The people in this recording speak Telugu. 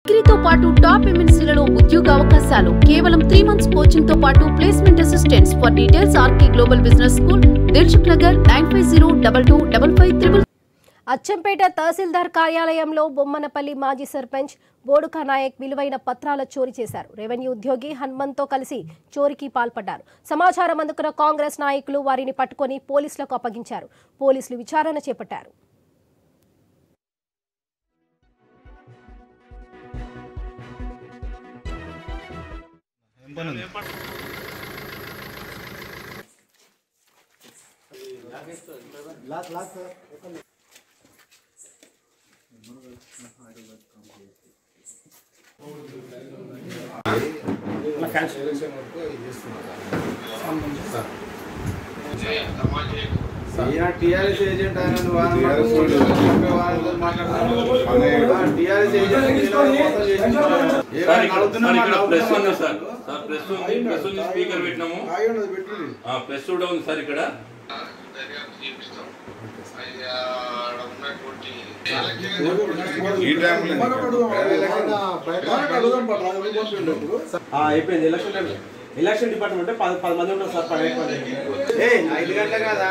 డిగ్రీతో పాటు టాప్ ఎంఎన్సీలలో ఉద్యోగ అవకాశాలు కేవలం 3 months కోచింగ్ తో పాటు placement assistants. For details RK global business school, Dilsukhnagar, 9502225555. Achampet tahsildar కార్యాలయంలో బొమ్మనపల్లి మాజీ సర్పంచ్ బోడుకా నాయక్ విలువైన పత్రాల చోరీ చేశారు. రెవెన్యూ ఉద్యోగి హనుమంత్తో కలిసి చోరీకి పాల్పడ్డారు. సమాచారం అందుకున్న కాంగ్రెస్ నాయకులు వారిని పట్టుకొని పోలీసులకు అప్పగించారు. పోలీసులు విచారణ చేపట్టారు. టీఆర్ఎస్ ఏజెంట్ స్పీకర్ పెట్టినాము. ప్లస్ కూడా ఉంది సార్ ఇక్కడ. అయిపోయింది ఎలక్షన్ డిపార్ట్మెంట్ 10 మంది ఉంటారు సార్. 5 గంటల కదా.